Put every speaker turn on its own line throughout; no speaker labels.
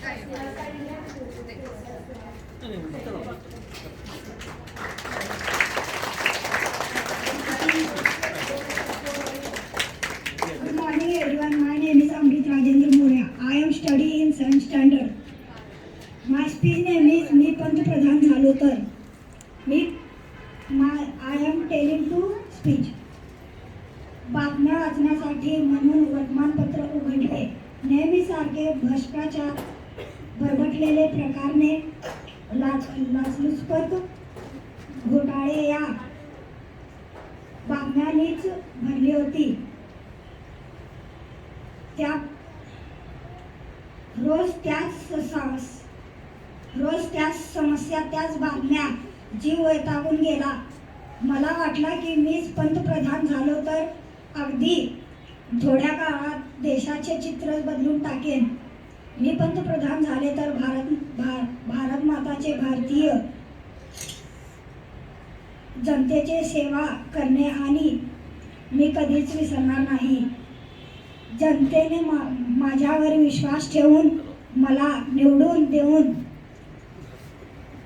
Good morning everyone. My name is Amrit Rajendra Moria. I am studying in 7th standard. My speech name is मी पंतप्रधान झालो तर. I am telling to speech. बातम्या वाचण्यासाठी म्हणून वर्तमानपत्र उघडले. नेहमीसारखे भ्रष्टाचार भरभटलेले प्रकारने लाचलुचपत घोटाळे या बातम्यांनीच भरली होती. त्या रोज त्याच समस्या, त्याच बातम्या, जीव वैतागून गेला. मला वाटलं की मीच पंतप्रधान झालो तर अगदी थोड्या काळात देशाचे चित्र बदलून टाकेन. मी पंतप्रधान झाले तर भारत माताचे, भारतीय जनतेचे सेवा करणे आणि मी कधीच विसरणार नाही. जनतेने माझ्यावर विश्वास ठेवून मला निवडून देऊन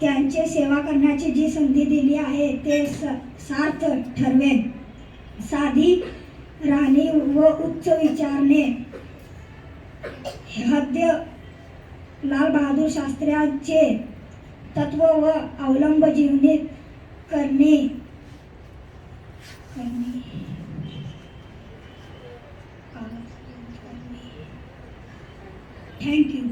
त्यांची सेवा करण्याची जी संधी दिली आहे ते सार्थ ठरवेन. साधी राहणी व उच्च विचारणे हृदय लाल बहादूर शास्त्र्यांचे तत्व व अवलंब जीवनीत करणे. Thank you.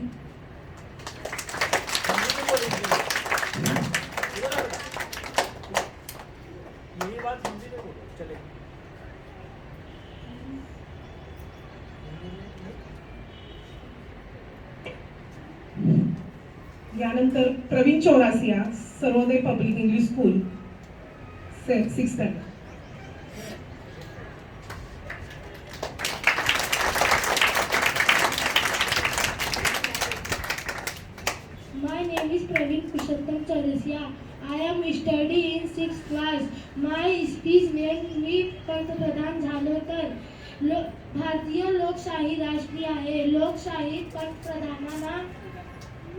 यानंतर Praveen Chaurasia, Sarvodaya public English school, 6th standard.
My name is Praveen Pushottam Chaurasia. I am studying in 6th class. My speech name मी पंतप्रधान झालो तर. भारतीय लोकशाही राष्ट्रीय आहे. लोकशाहीत पंतप्रधानांना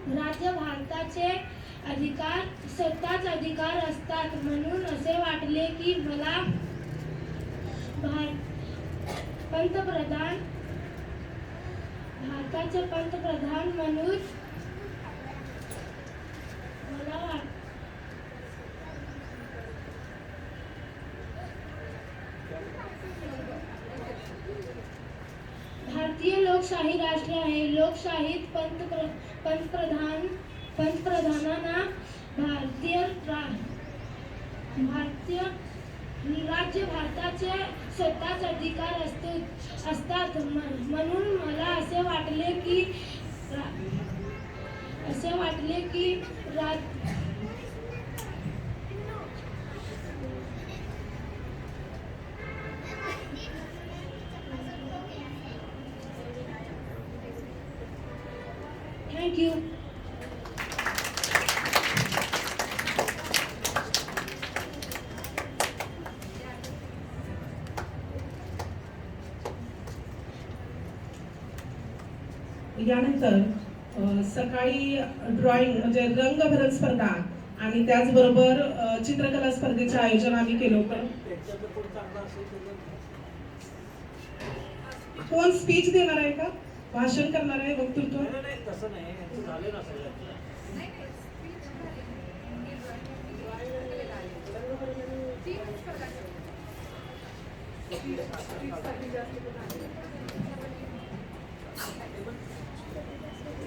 राज्य भारताचे अधिकार, स्वतःच अधिकार असतात. म्हणून असे वाटले की मला भारताचे पंतप्रधान म्हणून भारतीय लोकशाही राष्ट्रीय आहे. लोकशाहीत पंतप्रधानांना भारतीय राज्य भारताचे स्वतःच अधिकार असतात. म्हणून मला असे वाटले की थँक यू.
यानंतर सकाळी ड्रॉइंग म्हणजे रंगभरण स्पर्धा आणि त्याचबरोबर चित्रकला स्पर्धेचे आयोजन आम्ही केलं होतं. कोण स्पीच देणार आहे का, भाषण करणार आहे, वक्तृत्व?
तसं नाही, झाले ना सगळं.